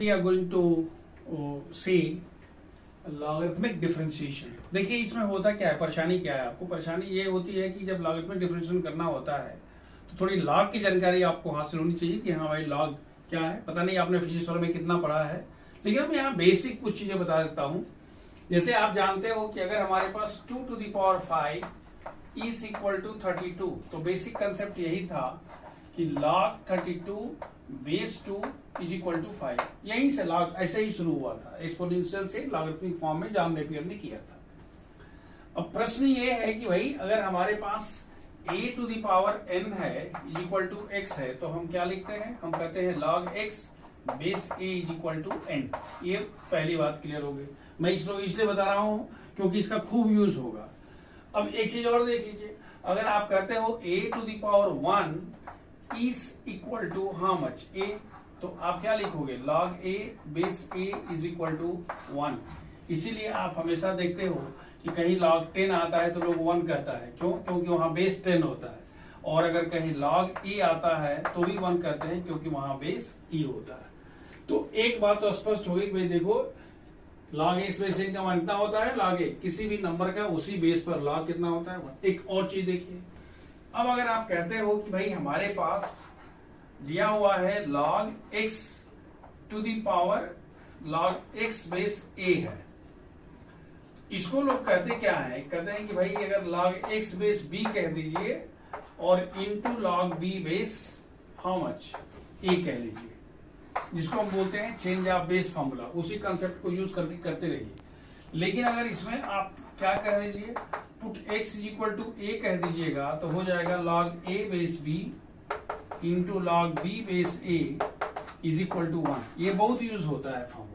We are going to see logarithmic differentiation. देखिए इसमें होता क्या है, परेशानी क्या है आपको? परेशानी ये होती है कि जब लॉगरिथमिक डिफरेंशिएशन करना होता है तो थोड़ी लॉग की जानकारी आपको हासिल होनी चाहिए कि हाँ भाई लॉग क्या है। पता नहीं आपने फिजिक्स वाले में कितना पढ़ा है, लेकिन मैं यहाँ बेसिक कुछ चीजें बता देता हूँ। जैसे आप जानते हो कि अगर हमारे पास 2 to the power 5 is equal to 32, तो बेसिक कंसेप्ट यही था कि log 32 base 2 is equal to 5। यहीं से लॉग ऐसे ही शुरू हुआ था, एक्सपोनेंशियल से लॉगरिथमिक फॉर्म में जॉन नेपियर ने किया था। अब प्रश्न ये है कि भाई अगर हमारे पास a to the power n है इज इक्वल टू x है, तो हम क्या लिखते हैं? हम कहते हैं log x base a is equal to n। ये पहली बात क्लियर हो गई। मैं इसलिए बता रहा हूं क्योंकि इसका खूब यूज होगा। अब एक चीज और देख लीजिए, अगर आप कहते हो a to the power 1 is equal to how much a, तो आप क्या लिखोगे? log a base a is equal to 1। इसीलिए आप हमेशा देखते हो कि कहीं log 10 आता है तो लोग 1 कहता है। क्यों? क्योंकि वहां बेस 10 होता है। और अगर कहीं log e आता है तो भी 1 कहते हैं क्योंकि वहां बेस e होता है। तो एक बात तो स्पष्ट होगी कि भाई देखो log a बेस n का मान कितना होता है? log a किसी भी नंबर का उसी बेस पर log कितना होता है? एक और चीज देखिए, अब अगर आप कहते हो कि भाई हमारे पास दिया हुआ है log x to the power log x base a है, इसको लोग कहते क्या है? कहते हैं कि भाई अगर log x बेस b कह दीजिए और into log b base how much a कह लीजिए, जिसको हम बोलते हैं चेंज ऑफ बेस फॉर्मूला। उसी कंसेप्ट को यूज करके करते रहिए। लेकिन अगर इसमें आप क्या कह दीजिए, put x is equal to a कह दीजिएगा, तो हो जाएगा log a base b into log b base a is equal to 1। ये बहुत यूज होता है फॉर्मूला।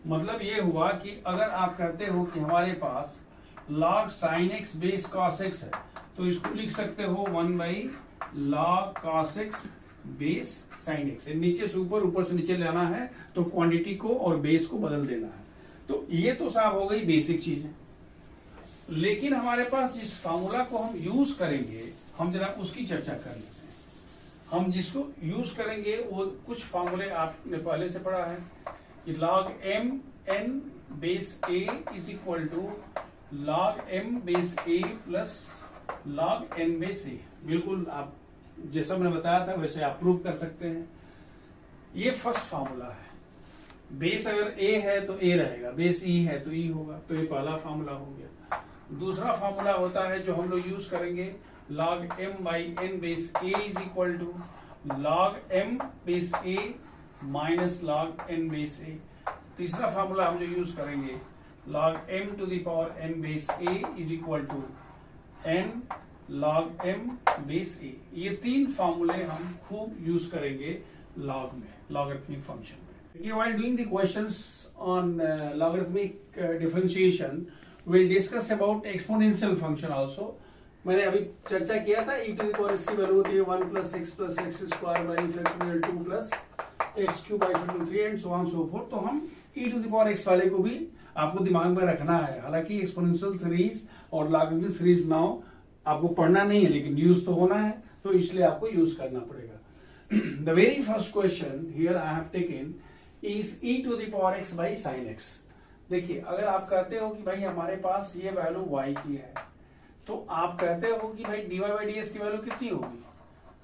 मतलब ये हुआ कि अगर आप कहते हो कि हमारे पास log sin x base cos x है, तो इसको लिख सकते हो 1 by log cos x base sin x। नीचे से ऊपर, ऊपर से नीचे लाना है तो क्वांटिटी को और बेस को बदल देना है। तो ये तो साफ हो गई बेसिक चीजें। लेकिन हमारे पास जिस फार्मूला को हम यूज करेंगे, हम जरा उसकी चर्चा कर लेते हैं। हम जिसको यूज करेंगे वो कुछ फार्मूले आपने पहले से पढ़ा है कि log m n base a is equal to log m base a plus log n base a। बिल्कुल आप जैसा मैंने बताया था वैसे आप प्रूव कर सकते हैं। ये फर्स्ट फार्मूला है। बेस अगर a है तो a रहेगा, बेस e है तो e होगा। तो ये पहला फार्मूला हो गया। दूसरा फार्मूला होता है जो हम लोग यूज करेंगे, log m by n base a is equal to log m base a minus log n base a। तीसरा फार्मूला हम जो यूज करेंगे, log m to the power n base a is equal to n log m base a। ये तीन फार्मूले हम खूब use करेंगे log में, लॉगरिथमिक फंक्शन में। While doing the questions on logarithmic differentiation, we'll discuss about exponential function also. मैंने अभी चर्चा किया था e to the power इसकी वैल्यू होती है 1 plus x plus x square by factorial 2 plus x cube by factorial 3 and so on so forth. तो हम e to the power x वाले को भी आपको दिमाग में रखना है। हालांकि एक्सपोनेंशियल सीरीज और लॉगरिथमिक सीरीज नाउ आपको पढ़ना नहीं है, लेकिन यूज तो होना है, तो इसलिए आपको यूज करना पड़ेगा। The very first question here I have taken is e to the power x by sine x। देखिए अगर आप कहते हो कि भाई हमारे पास ये वैल्यू y की है, तो आप कहते हो कि भाई dy बाई ds की वैल्यू कितनी होगी?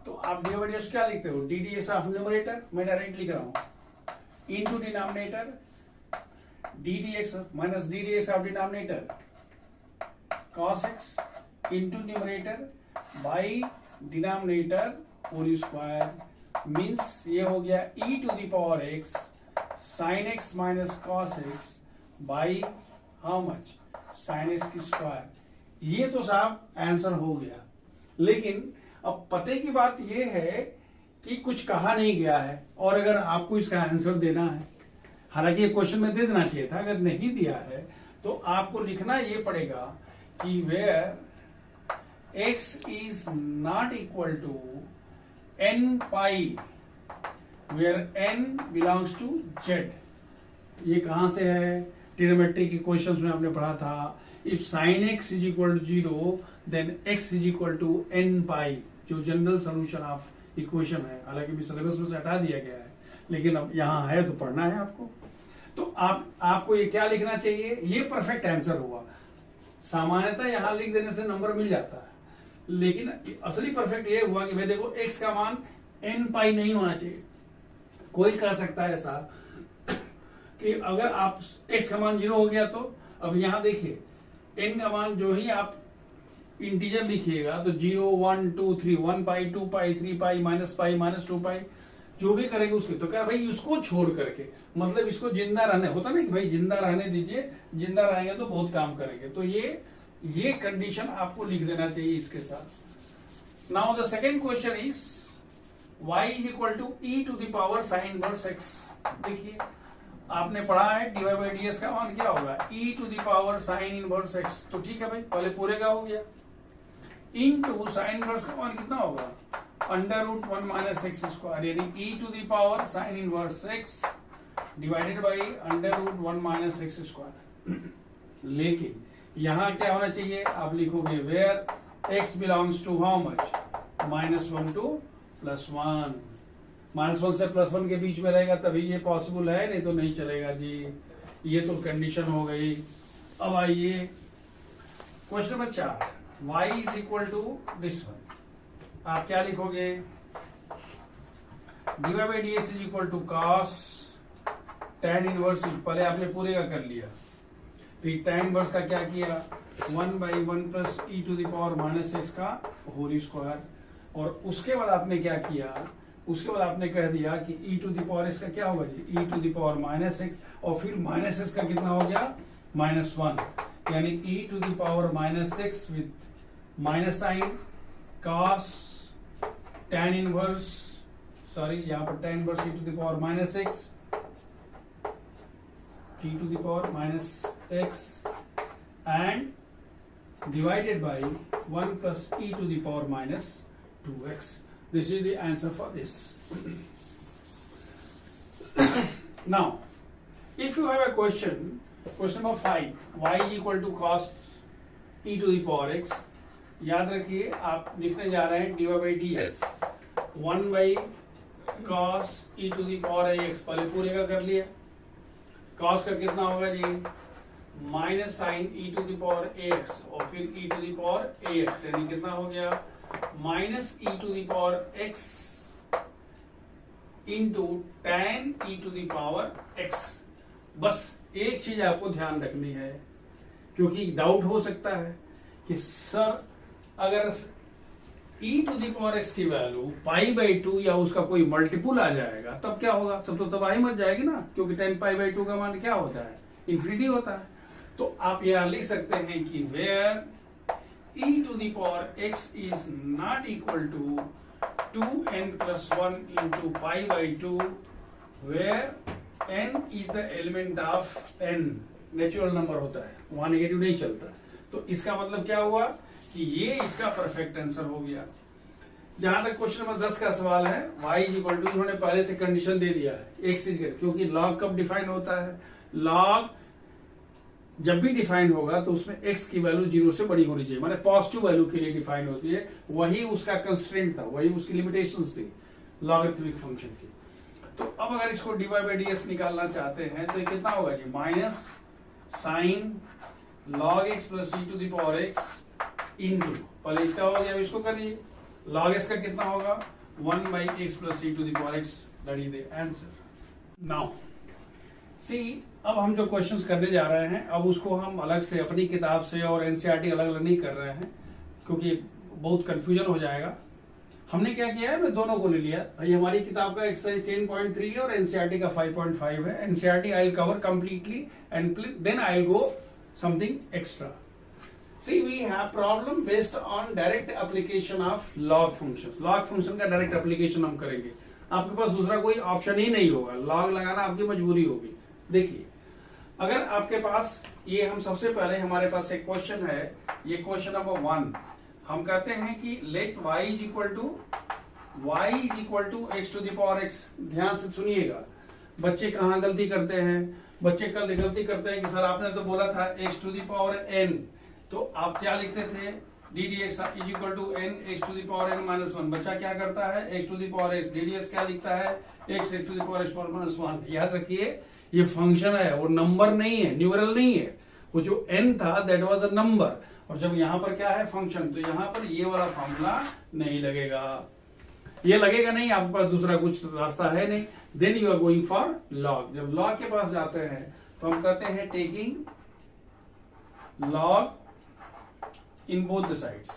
तो आप dy बाई ds क्या लिखते हो? D d x of numerator, मैं डायरेक्ट लिख रहा हूं, into denominator d d x minus d d x of denominator cos x into numerator by denominator whole square. Means ये हो गया e to the power x sine x minus cos x by how much sine x की square. ये तो साहब answer हो गया। लेकिन अब पते की बात ये है कि कुछ कहा नहीं गया है, और अगर आपको इसका आंसर देना है, हालांकि ये क्वेश्चन में दे देना चाहिए था, अगर नहीं दिया है तो आपको लिखना ये पड़ेगा कि where x is not equal to n pi where n belongs to z। ये कहां से है? ट्रिग्नोमेट्री के क्वेश्चंस में आपने पढ़ा था, if sin x is equal to 0 then x is equal to n pi, जो जनरल सोल्यूशन ऑफ इक्वेशन है। हालांकि भी सिलेबस में से हटा दिया गया है, लेकिन अब यहाँ है तो पढ़ना है आपको। तो आपको ये क्या लिखना चाहिए, ये परफेक्ट आंसर हुआ। सामान्यतः यहां लिख देने से नंबर मिल जाता है, लेकिन असली परफेक्ट ये हुआ कि भाई देखो x का मान n पाई नहीं होना चाहिए। कोई कह सकता है ऐसा कि अगर आप x का मान 0 हो गया तो अब यहां देखिए n का मान जो ही आप इंटीजर लिखिएगा तो 0 1 2 3 1 पाई 2 पाई 3 पाई -2 पाई जो भी करेंगे उसके, तो क्या भाई उसको छोड़ करके, मतलब इसको जिंदा रहने होता ना कि भाई जिंदा रहने दीजिए, जिंदा रहेंगे तो बहुत काम करेंगे। तो ये कंडीशन आपको लिख देना चाहिए इसके साथ। Now the second question is y is equal to e to the power sine inverse x। देखिए आपने पढ़ा है dy बाई ds का मान क्या होगा, e to the power sine inverse x। तो ठीक है भाई, पहले पूरे का हो गया, इन टू साइन इनवर्स का मान कितना होगा, under root 1 minus x square, यानी e to the power sine inverse x divided by under root 1 minus x square. लेकिन यहां क्या होना चाहिए, आप लिखोगे where x belongs to how much, -1 टू +1। -1 से +1 के बीच में रहेगा तभी ये पॉसिबल है, नहीं तो नहीं चलेगा जी। ये तो कंडीशन हो गई। अब आइए question number 4, y is equal to this one. आप क्या लिखोगे, dy by ds is equal to cos tan inverse, पहले आपने पूरे का कर लिया, फिर tan इनवर्स का क्या किया, 1 by 1 plus e to the power minus x का होल स्क्वायर। और उसके बाद आपने क्या किया, उसके बाद आपने कह दिया कि e to the power x का क्या होगा जी, e to the power minus x, और फिर माइनस एक्स का कितना हो गया, -1, यानी e to the power minus x with minus sine cos tan inverse, sorry यहाँ पर tan inverse e to the power minus x, e to the power minus x and divided by 1 plus e to the power minus 2x. This is the answer for this. Now, if you have a question number 5, y is equal to cos e to the power x, याद रखिए आप लिखने जा रहे हैं dy by dx 1 by cos e to the power ax, पहले पूरे का कर लिया, cos का कितना होगा जी, minus sine e to the power ax और फिर e to the power ax, यानी कितना हो गया, minus e to the power x into tan e to the power x। बस एक चीज आपको ध्यान रखनी है, क्योंकि डाउट हो सकता है कि सर अगर e to the power x की वैल्यू π/2 या उसका कोई मल्टीपुल आ जाएगा तब क्या होगा, सब तो तबाही मच जाएगी ना, क्योंकि tan π/2 का मान क्या होता है, इंफिनिटी होता है। तो आप यहां लिख सकते हैं कि where e to the power x is not equal to 2n + 1 into π/2, where n is the element of n, natural number होता है, वहां नेगेटिव नहीं चलता। तो इसका मतलब क्या हुआ कि ये इसका परफेक्ट आंसर हो गया। जहां तक क्वेश्चन नंबर 10 का सवाल है, y इज इक्वल टू, इन्होंने पहले से कंडीशन दे दिया है x इज, क्योंकि log कब डिफाइन होता है, log जब भी डिफाइन होगा तो उसमें x की वैल्यू 0 से बड़ी होनी चाहिए, माने पॉजिटिव वैल्यू के लिए डिफाइन होती है, वही उसका कंस्ट्रेंट था, वही उसकी लिमिटेशंस थी लॉगरिथमिक फंक्शन की। तो अब अगर इसको dy बाई ds निकालना चाहते हैं तो ये कितना होगा जी, minus sine log x plus e to the power x into, पहले इसका हो गया, अब इसको करिए, log x का कितना होगा, 1 by x plus e to the power x, that is the answer. Now see, अब हम जो क्वेश्चंस करने जा रहे हैं, अब उसको हम अलग से अपनी किताब से और एनसीईआरटी अलग अलग नहीं कर रहे हैं, क्योंकि बहुत कंफ्यूजन हो जाएगा। हमने क्या किया है, मैं दोनों को ले लिया भाई, हमारी किताब का एक्सरसाइज 10.3 है और एनसीईआरटी का 5.5 है। NCERT I will cover completely and then I will go something extra. See, we have problem based on direct application of log function. log function का डायरेक्ट एप्लीकेशन हम करेंगे, आपके पास दूसरा कोई ऑप्शन ही नहीं होगा, log लगाना आपकी मजबूरी होगी। देखिए, अगर आपके पास ये, हम सबसे पहले हमारे पास एक क्वेश्चन है, ये क्वेश्चन नंबर 1, हम कहते हैं कि let y is equal to x to the power x। ध्यान से सुनिएगा, बच्चे कहाँ गलती करते हैं, बच्चे कल गलती करते हैं कि सर आपने तो बोला था x to the power n, तो आप क्या लिखते थे, d d x is equal to n x to the power n minus one. बच्चा क्या करता है, x to the power x, d d x क्या लिखता है, x to the power x power minus one. याद रखिए ये फंक्शन है, वो नंबर नहीं है, न्यूमरल नहीं है। वो जो n था दैट वाज अ नंबर, और जब यहाँ पर क्या है फंक्शन, तो यहाँ पर ये वाला फॉर्मूला नहीं लगेगा, ये लगेगा नहीं, आपके पास दूसरा कुछ रास्ता है नहीं। Then you are going for log. जब लॉग के पास जाते हैं तो हम कहते हैं taking log in both the sides.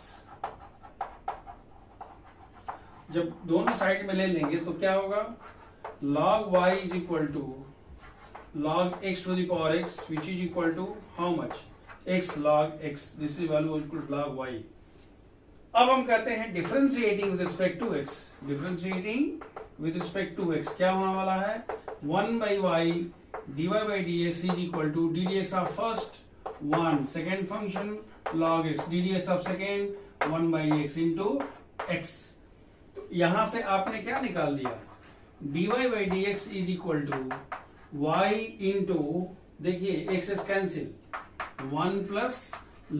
जब दोनों साइड में ले लेंगे तो क्या होगा, log y is equal to log x to the power x, which is equal to how much, x log x, this is value is equal to log y। अब हम कहते हैं differentiating with respect to x, differentiating with respect to x क्या होने वाला है, 1 by y dy by dx is equal to ddx of first 1 second function log x ddx of second 1 by x into x। तो यहां से आपने क्या निकाल दिया, dy by dx is equal to y into, देखिए x is cancel, 1 plus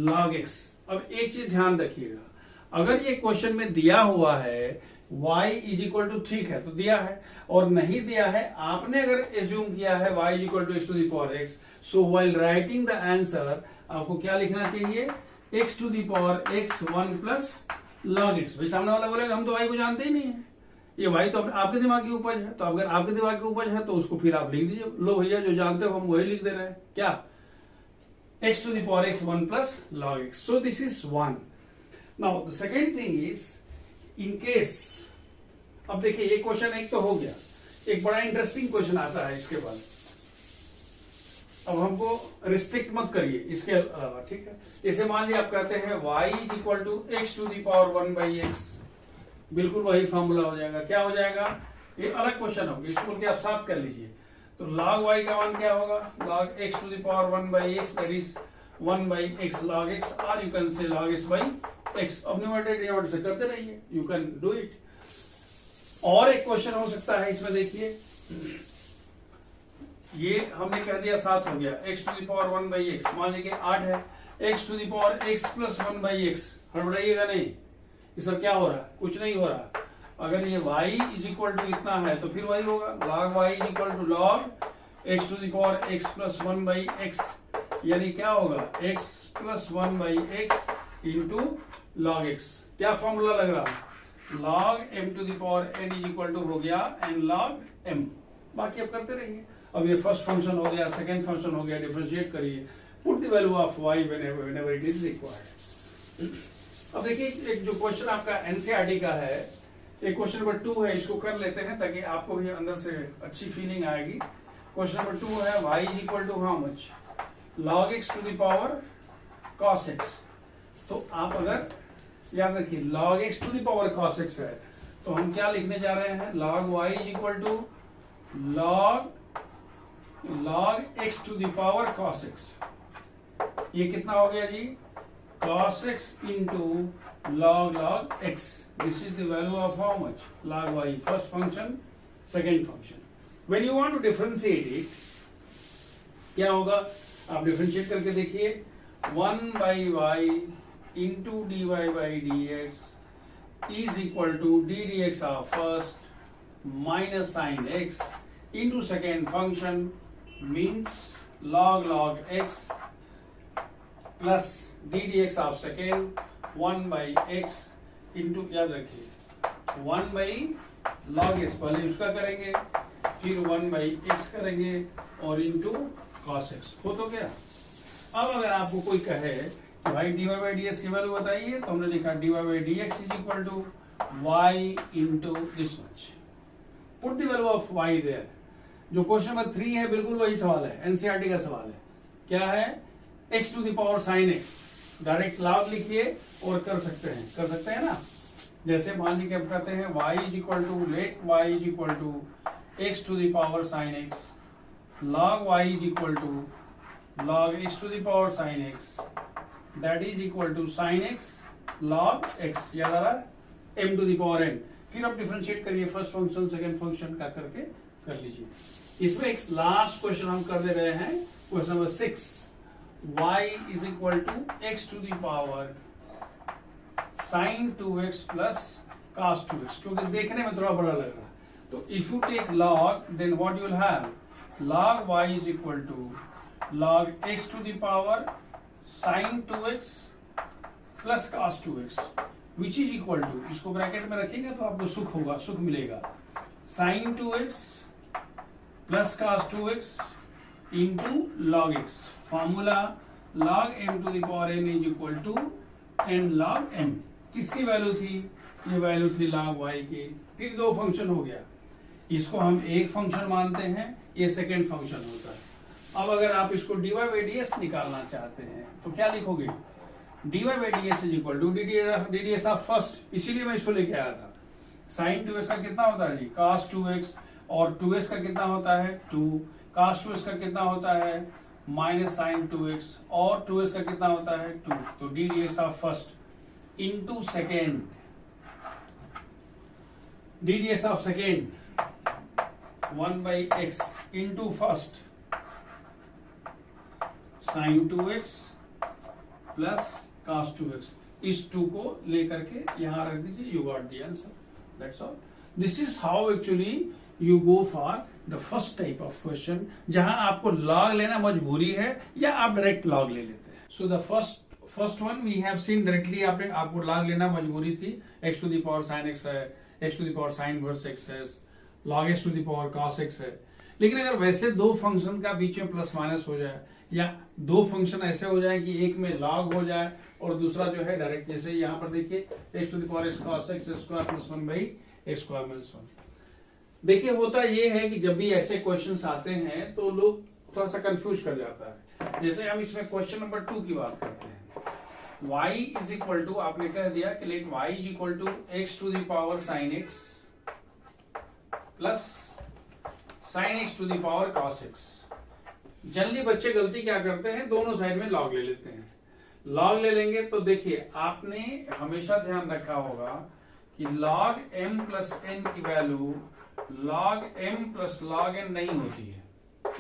log x। अब एक चीज ध्यान रखिएगा, अगर ये क्वेश्चन में दिया हुआ है y इज इक्वल टू, ठीक है तो दिया है, और नहीं दिया है, आपने अगर एज्यूम किया है y is equal to x to the power x, so while writing the answer आपको क्या लिखना चाहिए, x to the power x 1 plus log x। भाई सामने वाला बोलेगा हम तो y को जानते ही नहीं है, ये y तो आपके दिमाग की उपज है, तो अगर आपके दिमाग की उपज है तो उसको फिर आप लिख दीजिए, लो भैया जो जानते हो हम वही लिख दे रहे हैं, क्या, x to the power x 1 plus log x, so this is 1। now the second thing is in case, अब देखिए ये क्वेश्चन एक तो हो गया, एक बड़ा इंटरेस्टिंग क्वेश्चन आता है इसके बाद। अब हमको रिस्ट्रिक्ट मत करिए इसके अलावा, ठीक है। इसे मान लिया आप कहते हैं y is equal to x to the power 1 by x, बिल्कुल वही फॉर्मूला हो जाएगा, क्या हो जाएगा, ये अलग क्वेश्चन होगा, इसको के आप साफ कर लीजिए। तो log y का मान क्या होगा, log x to the power 1 by x, that is 1 by x log x, और you can say log x by x। अब न्यूमरेटर से करते रहिए, यू कैन डू इट। और एक क्वेश्चन हो सकता है इसमें, देखिए ये हमने कह दिया 7 हो गया, x to the power 1 by X, मान लीजिए 8 है, x to the power x plus 1 by X, हड़बड़ाइएगा नहीं, ये सब क्या हो रहा है, कुछ नहीं हो रहा। अगर ये y इज इक्वल टू इतना है तो फिर वही होगा, log y is equal to log x to the power x plus 1 by x, यानी क्या होगा, x plus 1 by x into log x। क्या फॉर्मूला लग रहा है, log m to the power n is equal to हो गया n log m। बाकी अब करते रहिए। अब ये फर्स्ट फंक्शन हो गया, सेकेंड फंक्शन हो गया, डिफरेंशिएट करिए, put the value of y whenever it is required। अब देखिए एक जो क्वेश्चन आपका एनसीईआरटी का है, एक क्वेश्चन नंबर 2 है, इसको कर लेते हैं ताकि आपको भी अंदर से अच्छी फीलिंग आएगी। क्वेश्चन नंबर 2 है y is equal to how much, log x to the power cos x। तो आप अगर याद रखिए log x to the power cos x है, तो हम क्या लिखने जा रहे हैं, log y is equal to log x to the power cos x। ये कितना हो गया जी, cos x into log x, this is the value of how much, log y, first function second function। when you want to differentiate it क्या होगा, आप differentiate करके देखिए, 1 by y into dy by dx is equal to d dx of first minus sin x into second function means log x plus d dx of second 1 by x into, याद रखिए 1 by log x, पहले उसका करेंगे फिर 1 by x करेंगे और into cos x, हो तो गया। अब अगर आपको कोई कहे कि भाई dy by dx की वैल्यू बताइए, तो हमने लिखा dy by dx is equal to y into this much, put the value of y there। जो क्वेश्चन नंबर 3 है बिल्कुल वही सवाल है, एनसीईआरटी का सवाल है, क्या है, x to the power sine x, direct log लिखिए और कर सकते हैं ना। जैसे मान लीजिए हम कहते हैं y is equal to, let y is equal to x to the power sine x, log y is equal to log x to the power sine x, that is equal to sine x log x, याद आ रहा है, m to the power n। फिर आप differentiate करिए, first function second function का करके कर लीजिए। इसमें एक लास्ट क्वेश्चन हम कर दे रहे हैं, question number 6, y is equal to x to the power sine 2x plus cos 2x, क्योंकि देखने में थोड़ा बड़ा लग रहा है। तो if you take log, then what you will have, log y is equal to log x to the power sine 2x plus cos 2x which is equal to, इसको ब्रैकेट में रखेंगे तो आपको सुख होगा, सुख मिलेगा, sine 2x plus cos 2x into log x। Formula log m to the power n is equal to n log m। किसकी वैल्यू थी, ये वैल्यू थी log y की। फिर दो फंक्शन हो गया, इसको हम एक फंक्शन मानते हैं, ये सेकेंड फंक्शन होता है। अब अगर आप इसको dy बाई ds निकालना चाहते हैं तो क्या लिखोगे, dy by ds is equal to d d s of first, इसीलिए मैं इसको लेके आया था। साइन 2x का कितना होता है जी, cos 2x, और 2x का कितना होता है 2, cos 2x का कितना होता है माइनस साइन 2x, और 2x का कितना होता है 2। तो d d x of first into second, d d x of second 1 by x into first sine 2x plus cos 2x। इस 2 को लेकर के यहां रख दीजिए, you got the answer, that's all. This is how actually you go for the first type of question, जहां आपको log लेना मजबूरी है या आप डायरेक्ट लॉग ले लेते हैं। So the first one we have seen directly, आपको लॉग लेना मजबूरी थी, x to the power sine x है, x to the power sine inverse x है, log x to the power cos x है। लेकिन अगर वैसे दो फंक्शन का बीच में प्लस माइनस हो जाए, या दो फंक्शन ऐसे हो जाए कि एक में log हो जाए और दूसरा जो है डायरेक्ट, जैसे यहाँ पर देखिए x to the power x cos x square plus 1 by x square minus 1। देखिए होता ये है कि जब भी ऐसे क्वेश्चंस आते हैं तो लोग थोड़ा सा कंफ्यूज कर जाता है। जैसे हम इसमें क्वेश्चन नंबर 2 की बात करते हैं, y इज इक्वल टू, आपने कह दिया कि let y is equal to x to the power sine x plus sine x to the power cos x। Generally बच्चे गलती क्या करते हैं, दोनों साइड में log ले लेते हैं। log ले लेंगे तो देखिए आपने हमेशा ध्यान रखा होगा कि log m प्लस n की value log m plus log n नहीं होती है,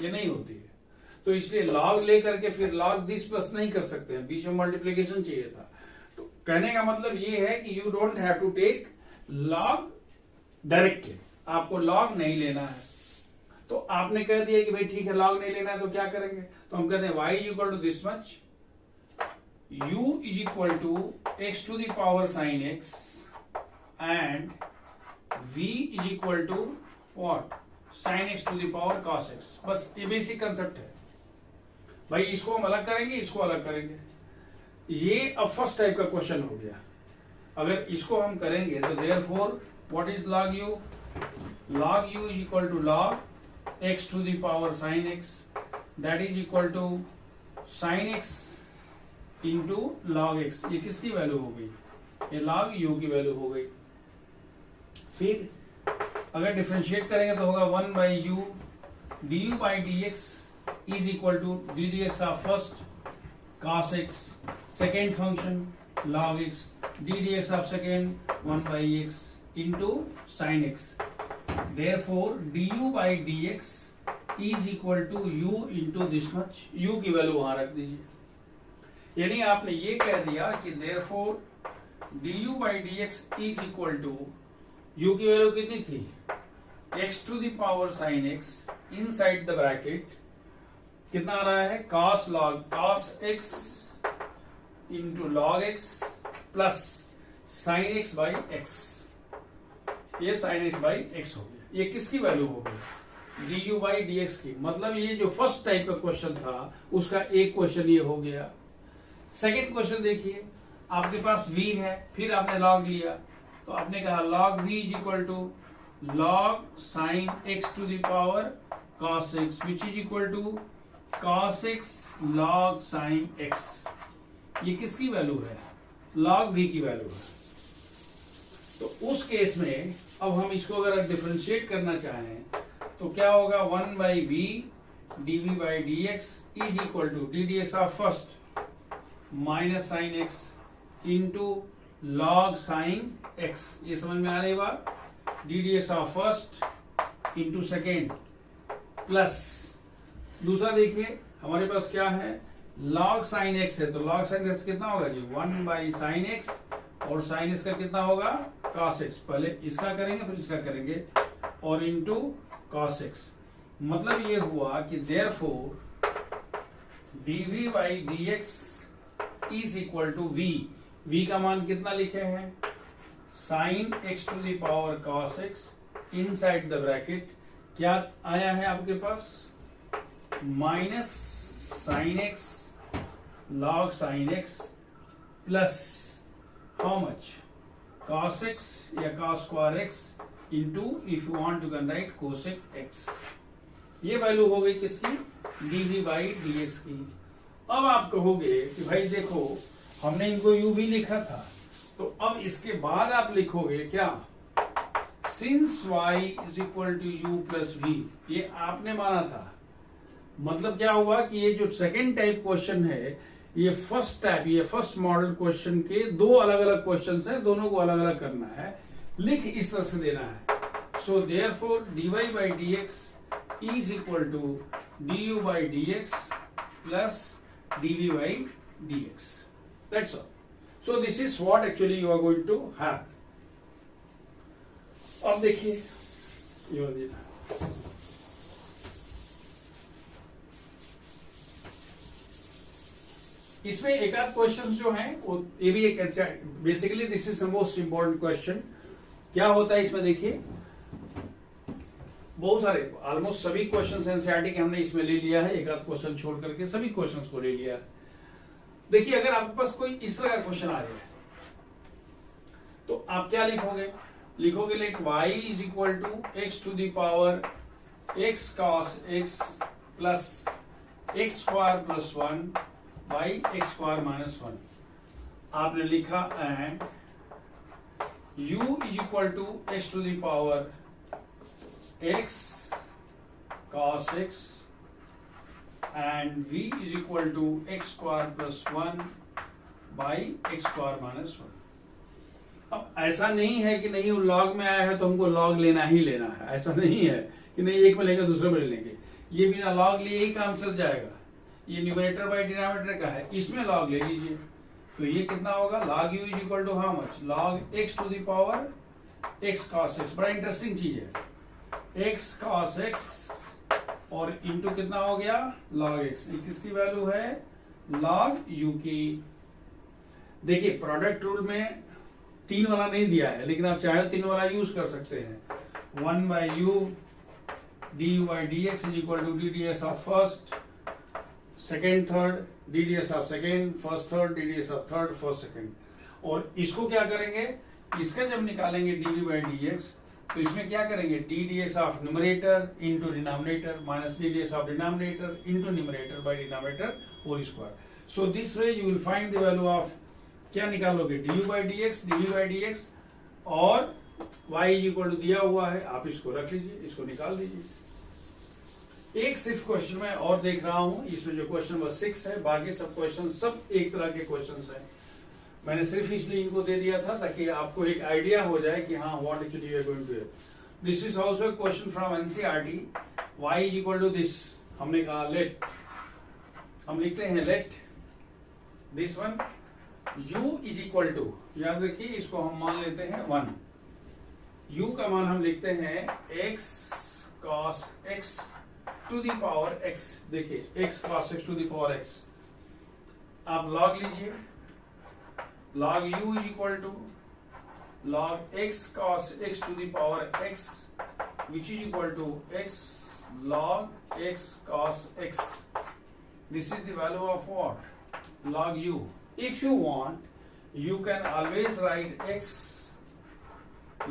ये नहीं होती है। तो इसलिए log ले करके फिर log दिस प्लस नहीं कर सकते हैं, बीच में मल्टीप्लीकेशन चाहिए था। तो कहने का मतलब ये है कि you don't have to take log directly, आपको log नहीं लेना है। तो आपने कह दिया कि भाई ठीक है log नहीं लेना है, तो क्या करेंगे, तो हम कहते हैं y is equal to this much, u is equal to x to the power sine x and v is equal to what, sine x to the power cos x। बस ये बेसिक कंसेप्ट है भाई, इसको हम अलग करेंगे, इसको अलग करेंगे। ये अब फर्स्ट टाइप का क्वेश्चन हो गया। अगर इसको हम करेंगे तो therefore what is log u, log u is equal to log x to the power sine x, that is equal to sine x into log x। ये किसकी वैल्यू हो गई, ये log u की वैल्यू हो गई। फिर अगर डिफरेंशिएट करेंगे तो होगा 1 by u du by dx is equal to d d x of first cos x, second function log x, d d x of second 1 by x into sine x। Therefore du by dx is equal to u into this much, u की value वहां रख दीजिए। यानी आपने ये कह दिया कि therefore du by dx is equal to, u की वैल्यू कितनी थी, x to the power sine x inside the bracket कितना आ रहा है, cos x into log x plus sine x by x। ये साइन x बाई x हो गया। ये किसकी वैल्यू हो गई, du बाई dx की। मतलब ये जो फर्स्ट टाइप का क्वेश्चन था उसका एक क्वेश्चन ये हो गया। सेकेंड क्वेश्चन देखिए, आपके पास v है, फिर आपने log लिया, तो आपने कहा log v is equal to log sine x to the power cos x which is equal to cos x log sine x। ये किसकी वैल्यू है, log v की वैल्यू है। तो उस केस में अब हम इसको अगर डिफरेंशिएट करना चाहें तो क्या होगा, 1 by v dv by dx is equal to d d x of first minus sine x into log sine x. ये समझ में आ रही बात, d d x of first into second plus दूसरा देखिए हमारे पास क्या है, log साइन एक्स है, तो log साइन एक्स कितना होगा जी, 1 बाई साइन एक्स और साइन इसका कितना होगा cos x। पहले इसका करेंगे फिर इसका करेंगे और इंटू cos x। मतलब ये हुआ कि therefore dv by dx is equal to v का मान कितना लिखे हैं sine x to the power cos x inside the bracket क्या आया है आपके पास minus sine x log sine x plus how much cos x या cos square x into if you want to can write cosec x। ये value हो गई किसकी dv बाई dx की। अब आप कहोगे कि भाई देखो हमने इनको u भी लिखा था तो अब इसके बाद आप लिखोगे क्या since y is equal to u plus v। ये आपने माना था। मतलब क्या हुआ कि ये जो सेकेंड टाइप क्वेश्चन है ये फर्स्ट मॉडल क्वेश्चन के दो अलग अलग क्वेश्चन है, दोनों को अलग अलग करना है, लिख इस तरह से देना है। So therefore dy by dx is equal to du by dx plus dv by dx। That's all. So this is what actually you are going to have. अब देखिए इसमें एक आध क्वेश्चन जो हैं वो ये भी एक अच्छा basically this is the most important question. क्या होता है इसमें देखिए बहुत सारे ऑलमोस्ट सभी क्वेश्चंस एनसीईआरटी के हमने इसमें ले लिया है, एक आध क्वेश्चन छोड़ करके सभी क्वेश्चंस को ले लिया है। देखिए अगर आपके पास कोई इस तरह का क्वेश्चन आ जाए तो आप क्या लिखोगे let y is equal to x to the power x cos x plus x square plus 1 by x square minus 1। आपने लिखा and u is equal to x to the power x cos x and v is equal to x square plus 1 by x square minus 1। अब ऐसा नहीं है कि नहीं वो log में आया है तो हमको लॉग लेना ही लेना है, ऐसा नहीं है कि नहीं एक में लेंगे दूसरे में ले लेंगे। ये बिना लॉग लिए ही काम चल जाएगा। ये न्यूमरेटर बाई डिनोमिनेटर का है, इसमें लॉग ले लीजिए तो ये कितना होगा log u is equal to how much log x to the power x cos x। बड़ा इंटरेस्टिंग चीज है x cos x और इंटू कितना हो गया log x। ये किसकी वैल्यू है log u की। देखिए प्रोडक्ट रूल में 3 वाला नहीं दिया है लेकिन आप चाहे 3 वाला यूज कर सकते हैं। 1 by u du by dx is equal to ddx of first second third ddx of second first third ddx of third first second. और इसको क्या करेंगे इसका जब निकालेंगे dv बाई dx तो इसमें क्या करेंगे ddx of numerator into denominator minus ddx of denominator into numerator by denominator whole square. So this way you will find the value of क्या निकालोगे du बाई dx और y इज इक्वल टू दिया हुआ है, आप इसको रख लीजिए, इसको निकाल लीजिए। एक सिर्फ क्वेश्चन में और देख रहा हूं, इसमें जो क्वेश्चन नंबर 6 है, बाकी सब क्वेश्चन सब एक तरह के क्वेश्चंस हैं। मैंने सिर्फ इसलिए इनको दे दिया था ताकि आपको एक आइडिया हो जाए कि हाँ what actually you are going to. This is also a question from NCERT. y is equal to this, हमने कहा लेट, हम लिखते हैं let this one u is equal to, याद रखिए इसको हम मान लेते हैं 1। u का मान हम लिखते हैं x cos x to the power x। देखिए x cos x to the power x, आप log लीजिए log u is equal to log x cos x to the power x which is equal to x log x cos x। This is the value of what log u। If you want, you can always write x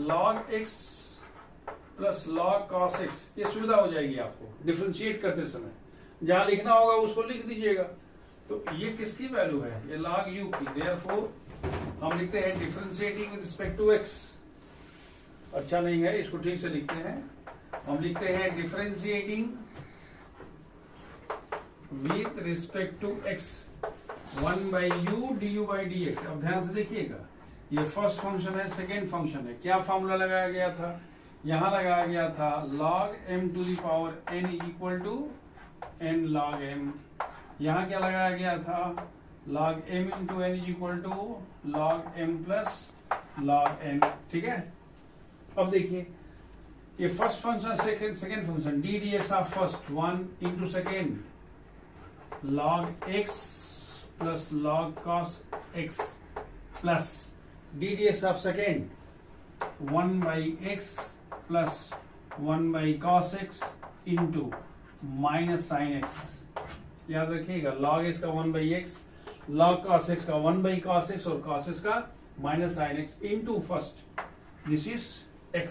log x plus log cos x। ये सुविधा हो जाएगी आपको differentiate करते समय, जहां लिखना होगा उसको लिख दीजिएगा। तो ये किसकी वैल्यू है, ये log u की। देयरफॉर हम लिखते हैं differentiating with respect to x। अच्छा नहीं है, इसको ठीक से लिखते हैं। हम लिखते हैं differentiating with respect to x 1 by u d u by d x. अब ध्यान से देखिएगा, ये फर्स्ट फंक्शन है, सेकेंड फंक्शन है। क्या फॉर्मूला लगाया गया था, यहां लगाया गया था log m to the power n is equal to n log m। यहां क्या लगाया गया था log m into n is equal to log m plus log n, ठीक है। अब देखिए ये first function second function d d x of first 1 into second log x plus log cos x plus d d x of second 1 by x plus 1 by cos x into minus sine x. याद रखिएगा log x का 1 by x, log cos x का 1 by cos x और cos x का minus sine x into first this is x।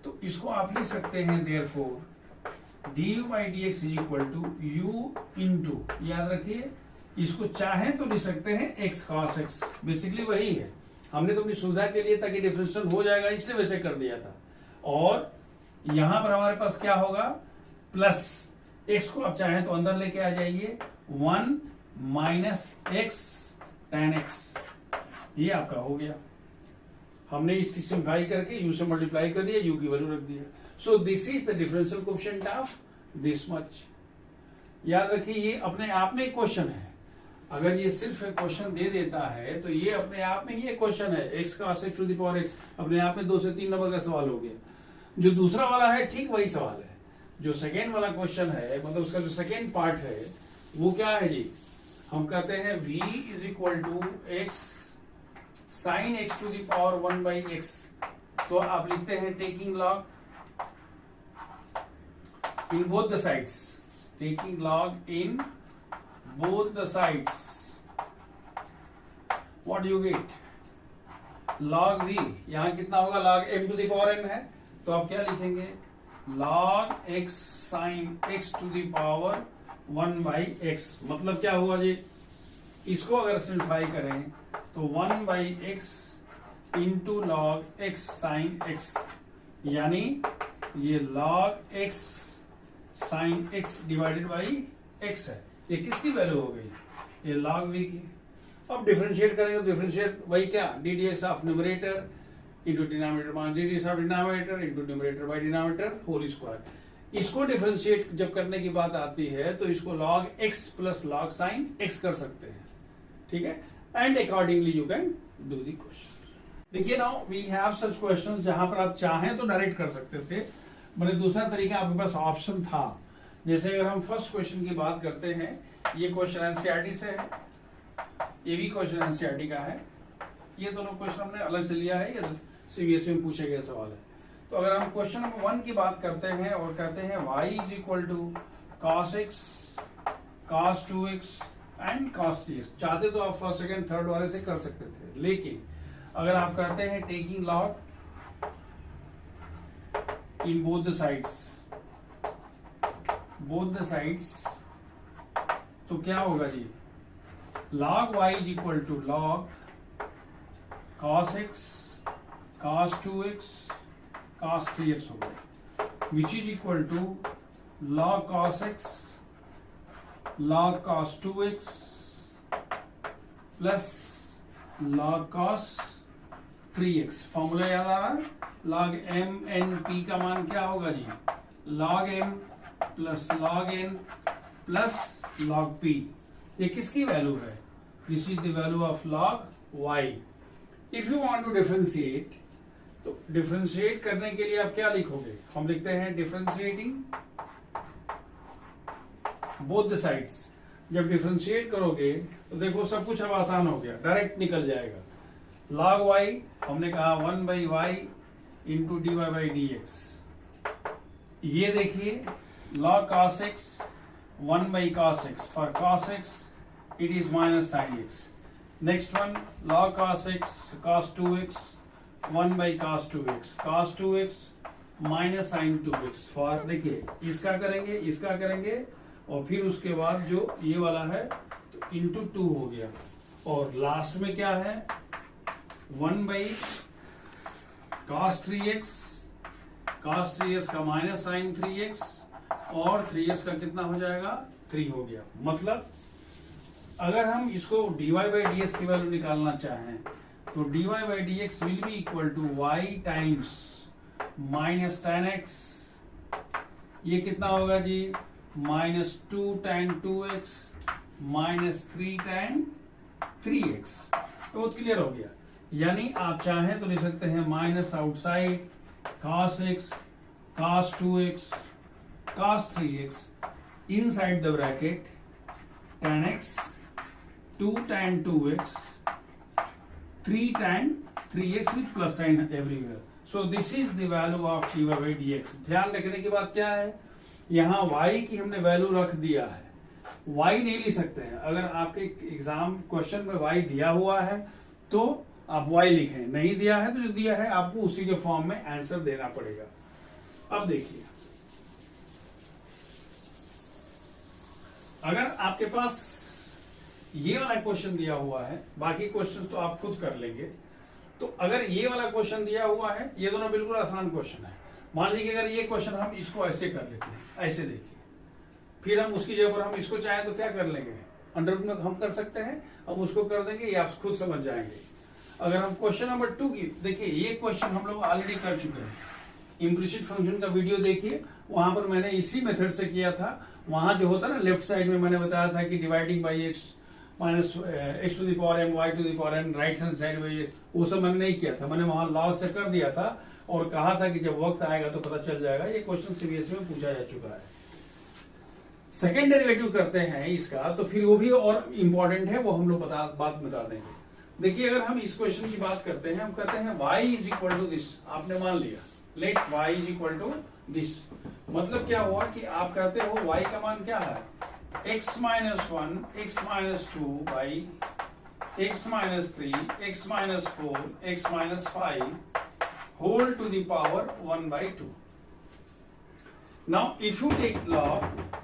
तो इसको आप लिख सकते हैं therefore du by d x is equal to u into, याद रखिए इसको चाहें तो लिख सकते हैं x cos x, बेसिकली वही है। हमने तो अपनी सुविधा के लिए ताकि डिफरेंशियल हो जाएगा इसलिए वैसे कर दिया था। और यहां पर हमारे पास क्या होगा, प्लस x को आप चाहें तो अंदर लेके आ जाइए 1 माइनस एक्स tan x, ये आपका हो गया। हमने इसकी सिंप्लाई करके u से मल्टीप्लाई कर दिया, u की वैल्यू रख दिया। सो this is the differential coefficient of this much. याद रखिए ये अपने आप में एक क्वेश्चन है, अगर ये सिर्फ क्वेश्चन दे देता है तो ये अपने आप में ही एक क्वेश्चन है, x का cos x to the power x, अपने आप में 2 से 3 नंबर का सवाल हो गया। जो दूसरा वाला है ठीक वही सवाल है। जो सेकेंड वाला क्वेश्चन है, मतलब उसका जो सेकेंड पार्ट है वो क्या है जी, हम कहते हैं v is equal to x sine x to the power 1 by x. तो आप लिखते हैं taking log in both the sides, taking log in both the sides, what you get log v, यहां कितना होगा log m to the power n है, तो आप क्या लिखेंगे log x sine x to the power 1 by x। मतलब क्या हुआ जी, इसको अगर सिंप्लीफाई करें तो 1 by x into log x sine x, यानी ये log x sine x divided बाई x है। ये किसकी वैल्यू हो गई, ये log v की। अब डिफरेंशिएट करेंगे तो डिफरेंशिएट वही क्या, d d x of numerator into denominator minus d d x of denominator into numerator by denominator whole square. इसको डिफरेंशिएट जब करने की बात आती है तो इसको log x plus log sine x कर सकते हैं, ठीक है। And accordingly you can do the question. देखिए now we have such questions जहां पर आप चाहें तो डायरेक्ट कर सकते थे, मैंने दूसरा तरीका आपके पास ऑप्शन था। जैसे अगर हम फर्स्ट क्वेश्चन की बात करते हैं, ये क्वेश्चन एनसीईआरटी से है, ये भी क्वेश्चन एनसीईआरटी का है। ये दोनों क्वेश्चन हमने अलग से लिया है, ये सीबीएसई में पूछे गए सवाल है। तो अगर हम क्वेश्चन नंबर 1 की बात करते हैं और कहते हैं y is equal to cos x, cos 2x and cos 3x, चाहते तो आप फर्स्ट सेकंड थर्ड वाले से कर सकते थे, लेकिन अगर आप करते हैं taking log in both the sides, तो क्या होगा जी, log y is equal to log cos x, cos 2x, cos 3x होगा, which is equal to log cos x, log cos 2x plus log cos 3x। Formula याद आ रहा है, log m n p का मान क्या होगा जी, log m plus log n plus log p। ये किसकी वैल्यू है, this is the value of log y। If you want to differentiate, तो डिफरेंशिएट करने के लिए आप क्या लिखोगे, हम लिखते हैं डिफरेंशिएटिंग बोथ द साइड्स। जब डिफरेंशिएट करोगे तो देखो सब कुछ अब आसान हो गया, डायरेक्ट निकल जाएगा। log y हमने कहा 1 by y into d y by d x. ये देखिए log cos x 1 by cos x, for cos x it is minus sin x। Next one log cos x cos 2x 1 by cos 2x, cos 2x minus sin 2x, for देखिए इसका करेंगे और फिर उसके बाद जो ये वाला है तो इंटू 2 हो गया, और लास्ट में क्या है 1 by cos 3x, cos 3x का माइनस sin 3x और 3x का कितना हो जाएगा 3 हो गया। मतलब अगर हम इसको dy by dx की वैल्यू निकालना चाहें तो dy by dx will be equal to y times minus tan x, ये कितना होगा जी minus 2 tan 2x minus 3 tan 3x, तो बहुत क्लियर हो गया। यानी आप चाहें तो लिख सकते हैं minus outside cos x cos 2x cos 3x inside the bracket tan x 2 tan 2x 3 tan 3x with plus sign everywhere. So this is the value of dy by dx. ध्यान रखने की बात क्या है, यहाँ y की हमने value रख दिया है, y नहीं लिख सकते हैं। अगर आपके एग्जाम क्वेश्चन में y दिया हुआ है तो आप y लिखें, नहीं दिया है तो जो दिया है आपको उसी के फॉर्म में आंसर देना पड़ेगा। अब देखिए, अगर आपके पास ये वाला क्वेश्चन दिया हुआ है, बाकी क्वेश्चन तो आप खुद कर लेंगे, तो अगर ये वाला क्वेश्चन दिया हुआ है, ये दोनों बिल्कुल आसान क्वेश्चन है। मान लीजिए अगर ये क्वेश्चन हम इसको ऐसे कर लेते हैं, ऐसे देखिए, फिर हम उसकी जगह पर हम इसको चाहें तो क्या कर लेंगे, अंडर रूट में हम कर सकते हैं, हम उसको कर देंगे, ये आप खुद समझ जाएंगे। अगर हम क्वेश्चन नंबर 2 की देखिए, ये क्वेश्चन हम लोग ऑलरेडी कर चुके हैं। इम्प्लिसिट फंक्शन का वीडियो देखिए, वहां पर मैंने इसी मेथड से किया था। वहां जो होता ना लेफ्ट साइड में मैंने बताया था कि dividing by x minus x to the power m y to the power n, right hand side में, वो सब मैंने नहीं किया था, मैंने वहां लॉग से कर दिया था और कहा था कि जब वक्त आएगा तो पता चल जाएगा। ये क्वेश्चन सीबीएसई में पूछा जा चुका है। सेकेंड डेरिवेटिव करते हैं इसका, तो फिर वो भी और इंपॉर्टेंट है, वो हम लोग बात बता देंगे। देखिए, अगर हम इस क्वेश्चन की बात करते हैं, हम कहते हैं y is equal to this, आपने मान लिया let y is equal to this. मतलब क्या हुआ कि आप कहते हो y का मान क्या है, x minus 1 x minus 2 by x minus 3 x minus 4 x minus 5 whole to the power 1 by 2। Now if you take log,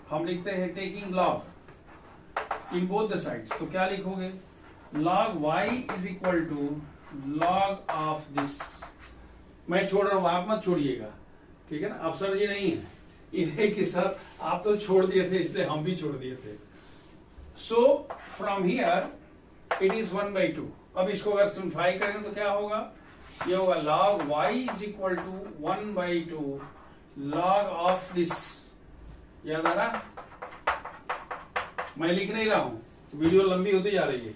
हम लिखते हैं taking log in both the sides, तो क्या लिखोगे, log y is equal to log of this. मैं छोड़ रहा हूं, आप मत छोड़िएगा, ठीक है ना। अब सर जी नहीं है, इन्हें कि सर आप तो छोड़ दिए थे इसलिए हम भी छोड़ दिए थे। So from here it is 1 by 2। अब इसको अगर सिंप्लीफाई करें तो क्या होगा, ये होगा log y is equal to 1 by 2 log of this. याद आ रहा, मैं लिख नहीं रहा हूं, वीडियो लंबी होती जा रही है।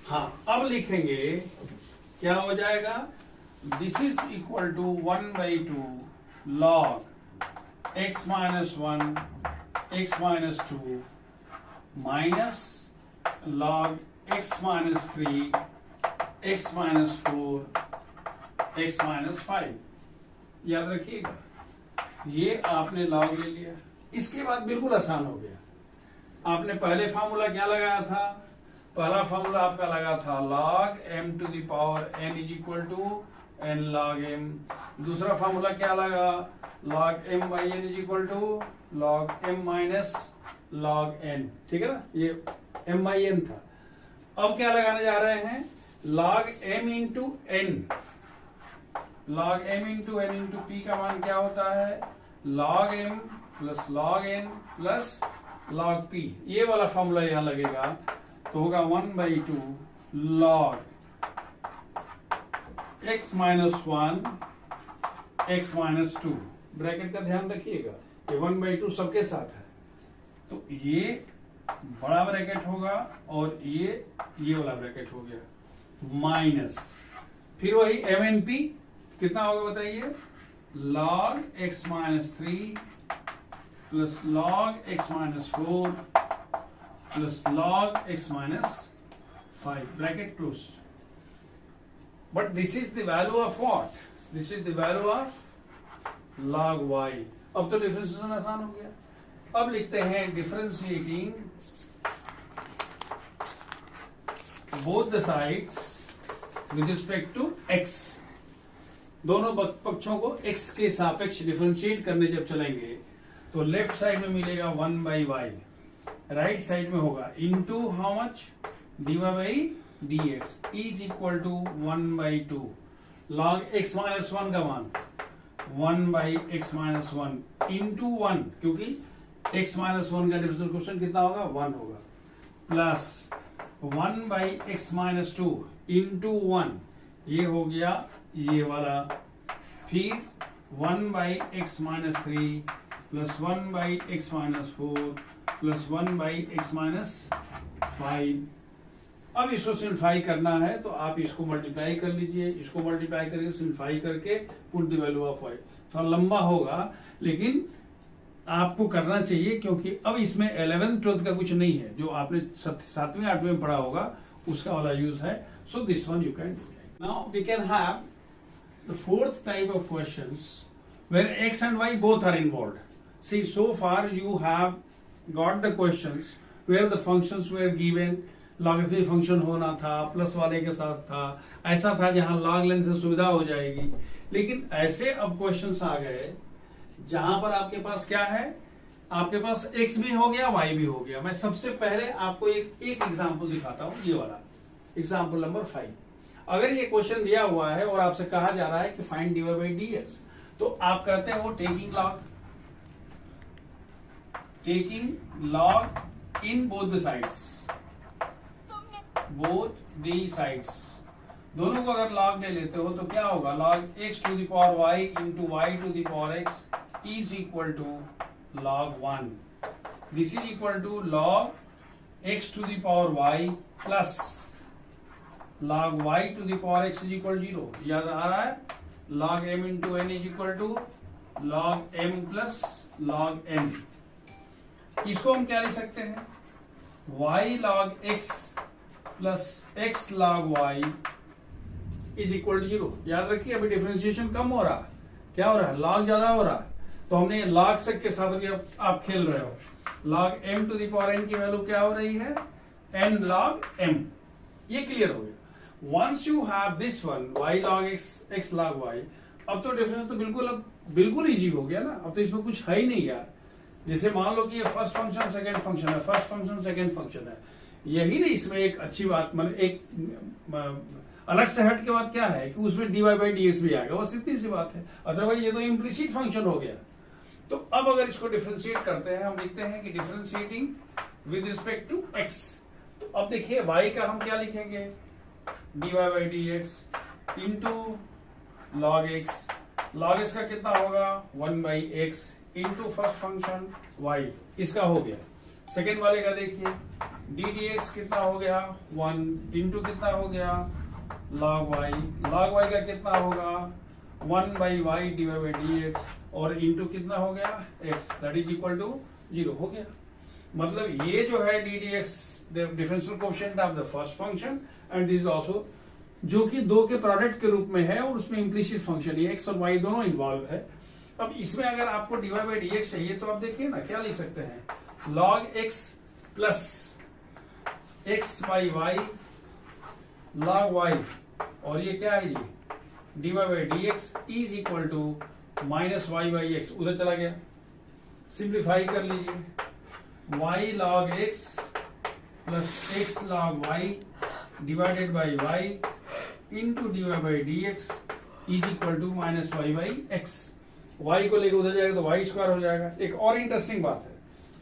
हाँ, अब लिखेंगे, क्या हो जाएगा, this is equal to 1 by 2 log x minus 1 x minus 2 minus log x minus 3 x minus 4 x minus 5। याद रखिएगा, ये आपने log ले लिया। इसके बाद बिल्कुल आसान हो गया। आपने पहले फार्मूला क्या लगाया था, पहला फार्मूला आपका लगा था log m to the power n is equal to n log m। दूसरा फार्मूला क्या लगा, log m by n is equal to log m minus log n, ठीक है ना, ये m बाई n था। अब क्या लगाने जा रहे हैं, log m into n। log m into n into p का मान क्या होता है, log m plus log n plus log p। ये वाला फॉर्मूला यहां लगेगा, तो होगा 1 by 2 log x minus 1 x minus 2। Bracket का ध्यान रखिएगा, ये 1 बाई 2 सबके साथ है, तो ये बड़ा ब्रैकेट होगा और ये वाला ब्रैकेट हो गया, माइनस फिर वही mnp कितना होगा बताइए, log x minus 3 plus log x minus 4 plus log x minus 5, bracket close. But this is the value of what, this is the value of log y। अब तो डिफरेंशिएशन आसान हो गया। अब लिखते हैं differentiating both the sides with respect to x। दोनों पक्षों को x के सापेक्ष डिफरेंशिएट करने जब चलेंगे तो लेफ्ट साइड में मिलेगा 1 बाई वाई, राइट साइड में होगा into how much, dy by dx is equal to 1 by 2 log x minus 1 का मान 1 बाई x माइनस 1 इंटू 1, क्योंकि x माइनस 1 का डिफरेंशियल क्वेश्चन कितना होगा, 1 होगा, plus 1 by x minus 2 into 1, ये हो गया ये वाला, फिर 1 by x minus 3 plus 1 by x minus 4 plus 1 by x minus 5। अब इसको सिंप्लीफाई करना है तो आप इसको मल्टीप्लाई कर लीजिए, इसको मल्टीप्लाई करके सिंप्लीफाई करके put the value of y। थोड़ा लंबा होगा लेकिन आपको करना चाहिए, क्योंकि अब इसमें 11th 12th का कुछ नहीं है, जो आपने 7वीं 8वीं में पढ़ा होगा उसका वाला यूज है। So this one you can do. Now we can have the fourth type of questions where x and y both are involved. See, so far you have got the questions where the functions were given, logarithmic function होना था, plus वाले के साथ था, ऐसा था जहां log length से सुविधा हो जाएगी। लेकिन ऐसे अब क्वेश्चंस आ गए जहां पर आपके पास क्या है, आपके पास x भी हो गया, y भी हो गया। मैं सबसे पहले आपको एक एग्जांपल दिखाता हूं, ये वाला एग्जांपल नंबर 5। अगर ये क्वेश्चन दिया हुआ है और आपसे कहा जा रहा है कि फाइंड dy by dx, तो आप करते हो taking log in both the sides, दोनों को अगर log ले लेते हो तो क्या होगा, log x to the power y into y to the power x is equal to log 1. This is equal to log x to the power y plus log y to the power x is equal to 0. याद आ रहा है, log m into n is equal to log m plus log n। इसको हम क्या लिख सकते हैं, y log x plus x log y is equal to 0। याद रखिए अभी डिफरेंशिएशन कम हो रहा, क्या हो रहा है, log ज्यादा हो रहा, तो हमने log से के साथ अभी आप खेल रहे हो। log m to the power n की वैल्यू क्या हो रही है, n log m। ये क्लियर हो गया। Once you have this one y log x, x log y, अब तो डिफरेंस तो बिल्कुल इजी हो गया ना। अब तो इसमें कुछ है ही नहीं यार। जैसे मान लो कि ये फर्स्ट फंक्शन सेकंड फंक्शन है, फर्स्ट फंक्शन सेकंड फंक्शन है, यही नहीं इसमें एक अच्छी बात, मतलब एक अलग से हट के बात क्या है कि उसमें dy by dx भी आएगा, बस इतनी सी बात है। अदरवाइज ये तो इम्प्लिसिट फंक्शन हो गया। तो अब अगर इसको डिफरेंशिएट करते हैं, हम लिखते हैं कि differentiating with respect to x। तो अब देखिए y का हम क्या लिखेंगे, dy by dx into log x। log x का कितना होगा, 1 by x into first function y, इसका हो गया। सेकेंड वाले का देखिए d dx कितना हो गया, 1 इंटू कितना हो गया, log y। log y का कितना होगा, 1 by y divided by dx और इंटू कितना हो गया, x, that is equal to 0 हो गया। मतलब ये जो है d dx differential coefficient of the first function and this also, जो कि दो के प्रोडक्ट के रूप में है और उसमें इम्प्लिसिट फंक्शन है, x और y दोनों इन्वॉल्व है। अब इसमें अगर आपको dy by dx चाहिए तो आप देखिए ना क्या लिख सकते हैं, log x plus x by y log y, और ये क्या है, ये dy by dx is equal to minus y by x, उधर चला गया, सिंप्लीफाई कर लीजिए, y log x plus x log y divided by y into dy by dx is equal to minus y by x। y को लेकर उधर जाएगा तो y स्क्वायर हो जाएगा। एक और इंटरेस्टिंग बात है,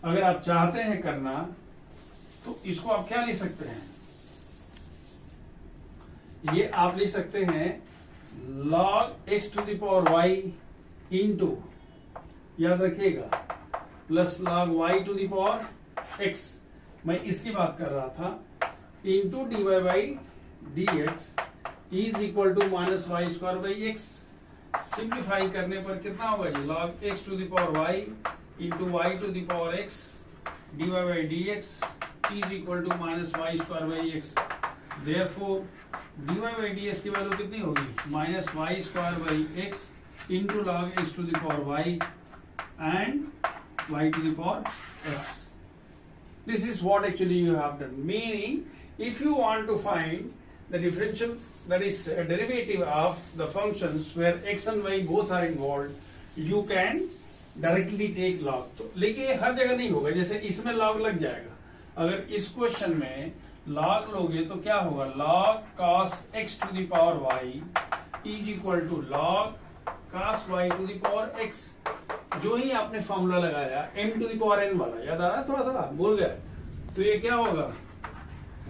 अगर आप चाहते हैं करना तो इसको आप क्या लिख सकते हैं, ये आप लिख सकते हैं log x to the power y into, याद रखिएगा, plus log y to the power x, मैं इसकी बात कर रहा था, into dy by dx is equal to minus y square by x। Simplify करने पर कितना होगा जी, log x to the power y into y to the power x dy by dx is equal to minus y square by x। Therefore dy by dx की value कितनी होगी, minus y square by x into log x to the power y and y to the power x। This is what actually you have done. Meaning, if you want to find the differential, that is a derivative of the functions where x and y both are involved, you can directly take log। तो लेकिन ये हर जगह नहीं होगा, जैसे इसमें log लग जाएगा। अगर इस क्वेश्चन में log लोगे तो क्या होगा, log cos x to the power y is equal to log cos y to the power x। जो ही आपने फॉर्मूला लगाया m to the power n वाला, याद आ रहा है, थोड़ा थोड़ा भूल गया, तो ये क्या होगा,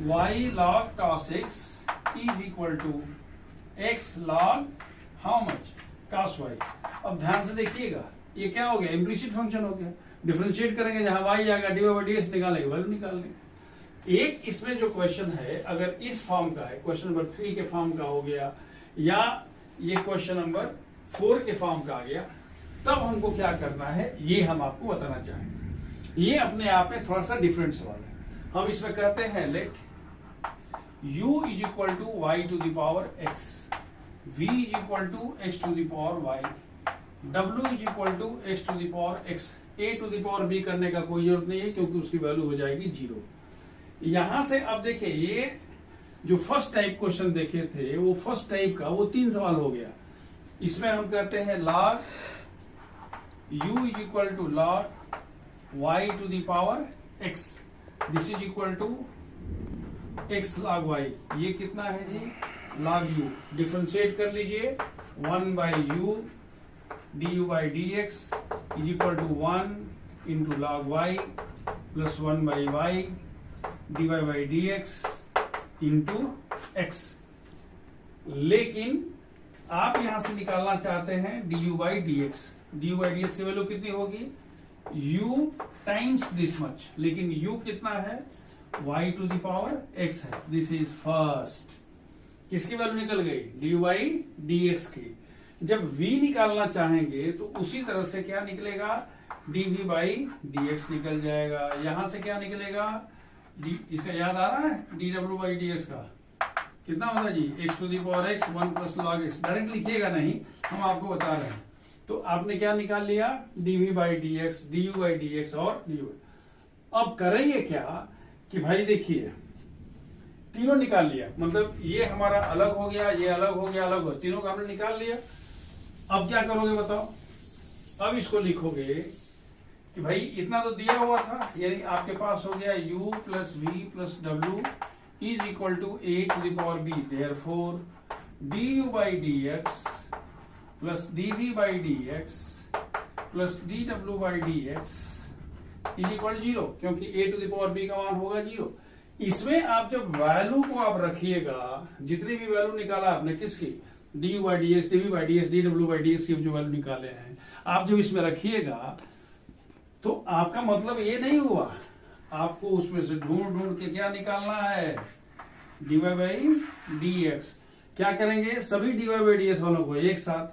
y log cos x is equal to x log how much, cos y। अब ध्यान से देखिएगा, ये क्या हो गया, इम्प्लिसिट फंक्शन हो गया। डिफरेंशिएट करेंगे, जहां y आएगा dy by dx निकालेंगे, वैल्यू निकाल लेंगे। एक इसमें जो क्वेश्चन है अगर इस फॉर्म का है, क्वेश्चन नंबर 3 के फॉर्म का हो गया या ये क्वेश्चन नंबर 4 के फॉर्म का आ गया, तब हमको क्या करना है ये हम आपको बताना चाहेंगे। ये अपने आप में थोड़ा सा डिफरेंट सवाल है। हम इसमें करते हैं let u is equal to y to the power x, v is equal to x to the power y, w is equal to x to the power x। a to the power b करने का कोई जरूरत नहीं है क्योंकि उसकी value हो जाएगी 0। यहां से अब देखिए ये जो फर्स्ट टाइप क्वेश्चन देखे थे वो फर्स्ट टाइप का वो 3 सवाल हो गया। इसमें हम कहते हैं log u is equal to log y to the power x, this is equal to x log y। ये कितना है जी log u, डिफरेंशिएट कर लीजिए 1 by u du by dx is equal to 1 into log y plus 1 by y dy by dx into x। लेकिन आप यहां से निकालना चाहते हैं du by dx। du by dx की वैल्यू कितनी होगी u टाइम्स दिस मच, लेकिन u कितना है y to the power x है। This is first. किसकी वैल्यू निकल गई du by dx की। जब v निकालना चाहेंगे तो उसी तरह से क्या निकलेगा dv by dx निकल जाएगा। यहां से क्या निकलेगा इसका याद आ रहा है dw by dx का कितना होगा जी x to the power x 1 plus log x। Direct लिखिएगा नहीं, हम आपको बता रहे हैं। तो आपने क्या निकाल लिया dv by dx, du by dx और du। अब करेंगे क्या कि भाई देखिए तीनों निकाल लिया, मतलब ये हमारा अलग हो गया, ये अलग हो गया, अलग हो, तीनों का हमने निकाल लिया। अब क्या करोगे बताओ, अब इसको लिखोगे कि भाई इतना तो दिया हुआ था, यानी आपके पास हो गया u plus v plus w is equal to a to the power b, therefore du by dx plus dv by dx plus dw by dx is equal 0, क्योंकि a to the power b का मान होगा 0। इसमें आप जब value को आप रखिएगा, जितनी भी वैल्यू निकाला आपने किसकी du by dx, dv by dx, dw by dx की जो वैल्यू निकाले हैं, आप जब इसमें रखिएगा तो आपका मतलब ये नहीं हुआ, आपको उसमें से ढूंढ के क्या निकालना है dy by dx। क्या करेंगे सभी dy by ds वालों को एक साथ,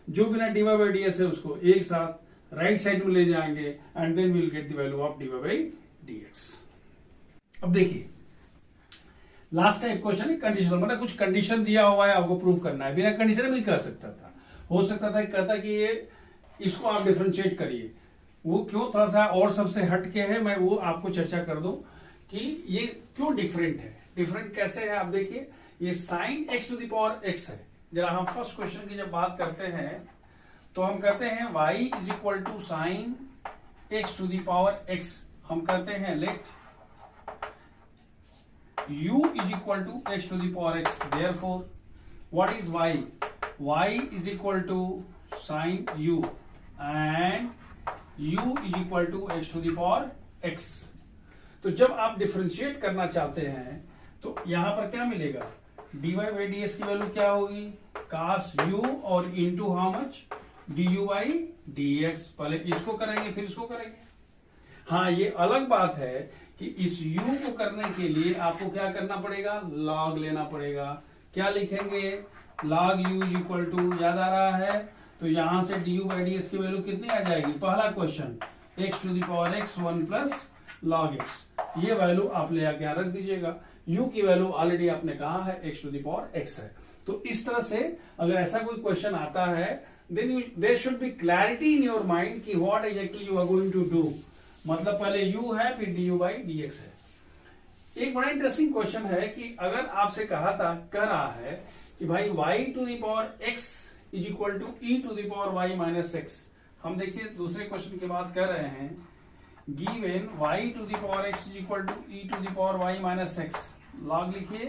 जो बिना dy by ds है उसको एक साथ राइट साइड में ले जाएंगे and then we will get the value of dy by dx। अब देखिए लास्ट टाइप क्वेश्चन है कंडीशनल, मतलब कुछ कंडीशन दिया हुआ है आपको प्रूव करना है। बिना कंडीशन भी कर सकता था, हो सकता था कहता कि ये इसको आप डिफरेंशिएट करिए, वो क्यों थोड़ा सा और सबसे हटके है, मैं वो आपको चर्चा कर दूं कि ये क्यों डिफरेंट है। डिफरेंट कैसे है आप देखिए, ये sine x to the power x है। जरा हम फर्स्ट क्वेश्चन की जब बात करते हैं तो हम कहते हैं y is equal to sine x to the power x। हम कहते हैं let u is equal to x to the power x, therefore what is y? y is equal to sin u and u is equal to x to the power x। तो जब आप differentiate करना चाहते हैं तो यहां पर क्या मिलेगा dy by ds की वैल्यू क्या होगी cos u और into how much du by dx। पहले इसको करेंगे फिर इसको करेंगे। हाँ ये अलग बात है कि इस u को करने के लिए आपको क्या करना पड़ेगा log लेना पड़ेगा। क्या लिखेंगे log u is equal to, याद आ रहा है तो यहां से du by ds की वैल्यू कितनी आ जाएगी, पहला question x to the power x 1 plus log x। ये वैल्यू आप ले आके रख दीजिएगा, u की वैल्यू ऑलरेडी आपने कहा है x to the power x है। तो इस तरह से अगर ऐसा कोई क्वेश्चन आता है then there should be clarity in your mind कि what exactly you are going to do. मतलब पहले u है फिर du by dx है। एक बड़ा इंटरेस्टिंग क्वेश्चन है कि अगर आपसे कह रहा है कि भाई y to the power x is equal to e to the power y minus x। हम देखिए दूसरे क्वेश्चन की बात कर रहे हैं, given y to the power x is equal to e to the power y minus x। log लिखिए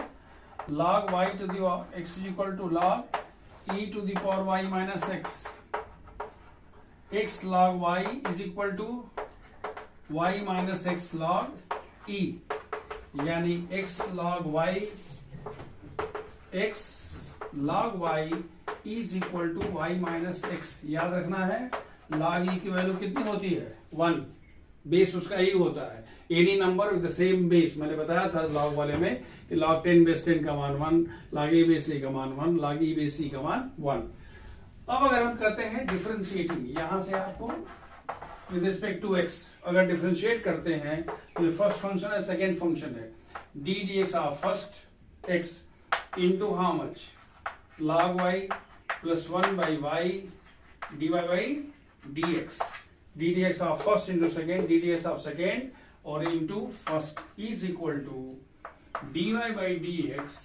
log y to the power x is equal to log e to the power y minus x। x log y is equal to y minus x log e, यानी x log y is equal to y minus x. याद रखना है log e की value कितनी होती है 1, base उसका ही होता है, any number with the same base. मैंने बताया था लॉग वाले में कि लॉग 10 बेस 10 का मान 1, लॉग ए बेस ए का मान 1, लॉग ई बेस ई का मान 1। अब अगर हम करते हैं डिफरेंशिएटिंग, यहां से आपको विद रिस्पेक्ट टू एक्स अगर डिफरेंशिएट करते हैं तो ये फर्स्ट फंक्शन है, सेकेंड फंक्शन है, D d x of first x into how much log y plus 1 by y dy by dx, ddx of first into second, ddx of second और into first is equal to dy by dx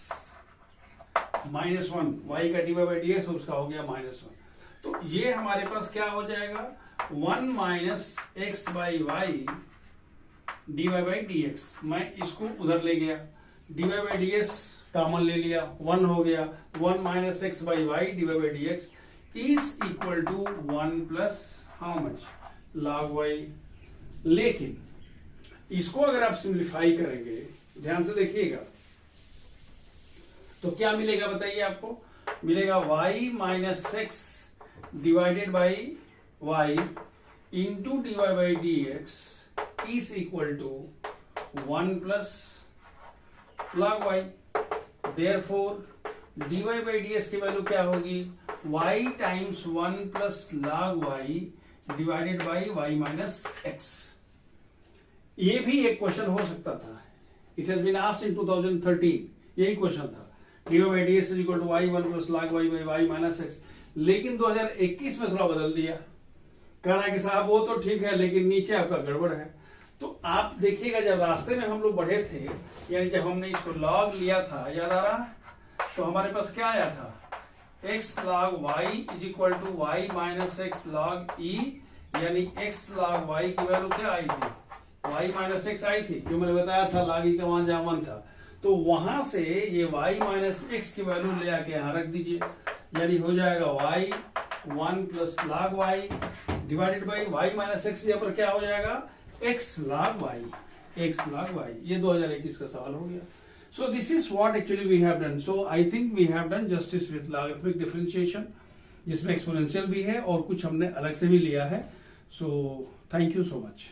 minus 1, y का dy by dx उसका हो गया -1। तो ये हमारे पास क्या हो जाएगा, 1 minus x by y dy by dx। मैं इसको उधर ले गया, dy by dx कॉमन ले लिया, 1 हो गया, 1 minus x by y divided by dx is equal to 1 plus how much log y। लेकिन इसको अगर आप सिंप्लीफाई करेंगे, ध्यान से देखिएगा, तो क्या मिलेगा बताइए आपको, मिलेगा y minus x divided by y into dy by dx is equal to 1 plus log y। Therefore dy by ds की वैल्यू क्या होगी, y times 1 plus log y divided by y minus x। ये भी एक question हो सकता था, it has been asked in 2013, यही क्वेश्चन था, dy by ds is equal to y 1 plus log y by y minus x। लेकिन 2021 में थोड़ा बदल दिया, कह रहा है कि साहब वो तो ठीक है लेकिन नीचे आपका गड़बड़ है। तो आप देखिएगा जब रास्ते में हम लोग बढ़े थे, यानी जब हमने इसको लॉग लिया था, याद आ रहा, तो हमारे पास क्या आया था, x log y is equal to y minus x log e, यानी x log y की वैल्यू क्या आई थी, y माइनस एक्स आई थी, जो मैंने बताया था log e का मान जहां 1 था। तो वहां से ये y माइनस एक्स की वैल्यू ले आके यहां रख दीजिए, यानी हो जाएगा y 1 plus log y divided by y minus x, यहाँ पर क्या हो जाएगा x log y, x log y। ये 2021 का सवाल हो गया। So this is what actually we have done. So I think we have done justice with logarithmic differentiation, जिसमें एक्सपोनेंशियल भी है और कुछ हमने अलग से भी लिया है। So thank you so much.